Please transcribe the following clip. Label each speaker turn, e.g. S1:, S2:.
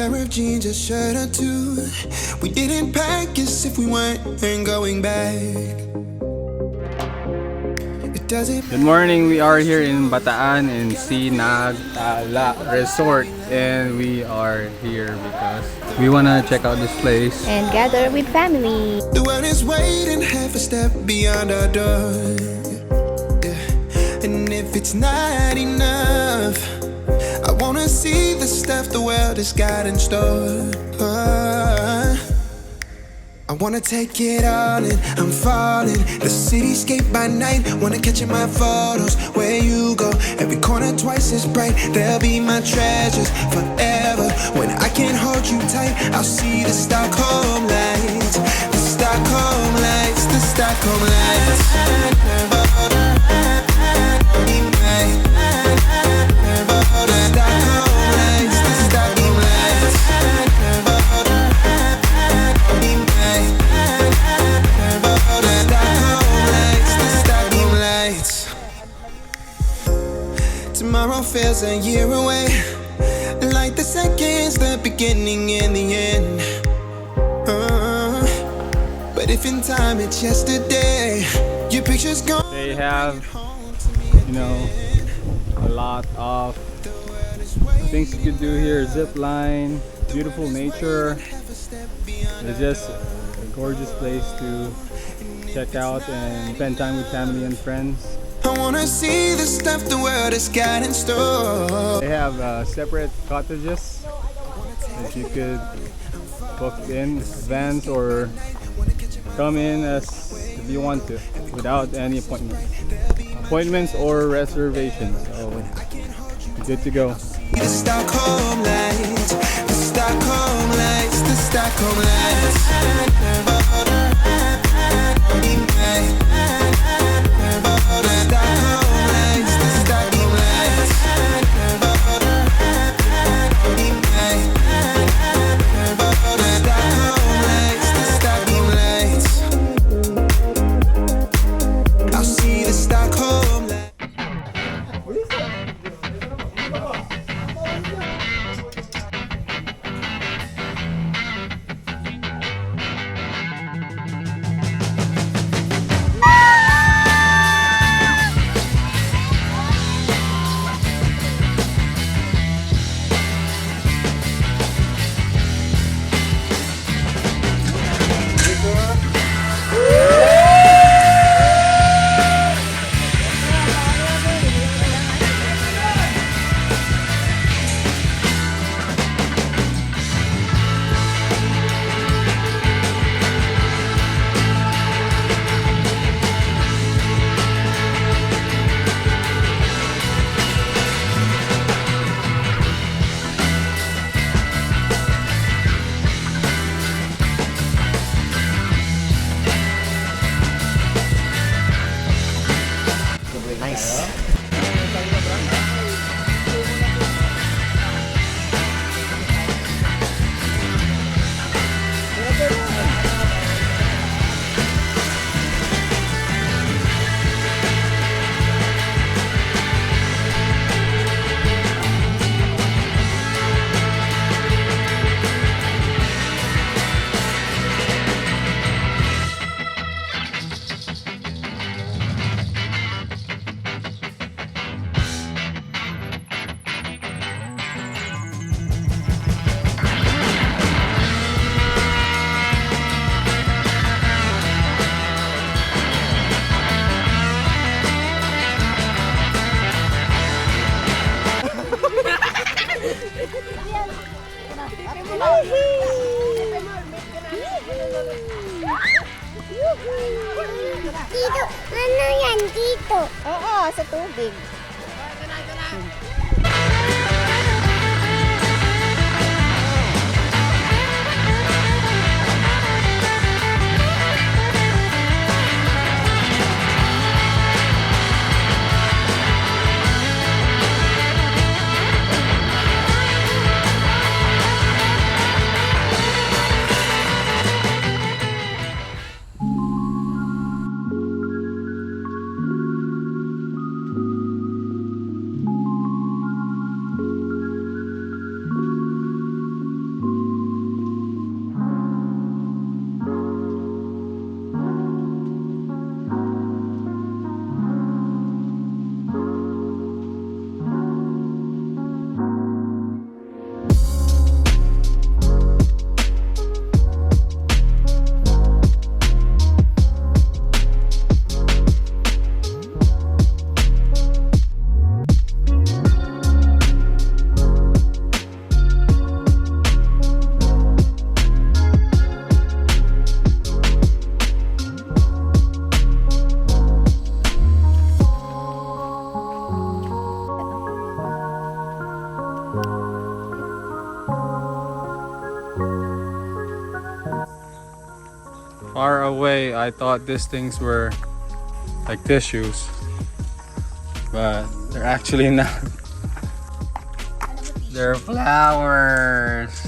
S1: pair of jeans, a shirt or two. We didn't pack as if we weren't going back.
S2: Good morning, we are here in Bataan in Sinagtala Resort, and we are here because we wanna check out this place
S3: and gather with family.
S1: The world is waiting half a step beyond our door, yeah. And if it's not enough, I wanna see the stuff the world has got in store. I wanna take it all in, I'm falling. The cityscape by night, wanna catch in my photos. Where you go, every corner twice as bright. They'll be my treasures forever. When I can't hold you tight, I'll see the Stockholm lights. The Stockholm lights, the Stockholm lights. Tomorrow feels a year away, like the seconds, the beginning and the end. But if in time it's yesterday, your picture's gone.
S2: They have, you know, a lot of things you could do here. Zipline, beautiful nature. It's just a gorgeous place to check out and spend time with family and friends.
S1: I wanna see the stuff the world has got in store.
S2: They have separate cottages that you could book in advance or come in as if you want to without any appointments or reservations. So good to go.
S1: The Stockholm lights, the Stockholm lights, the Stockholm lights.
S4: Dito, ano yan dito?
S3: Oo, sa tubig.
S2: Far away, I thought these things were like tissues, but they're actually not. They're flowers.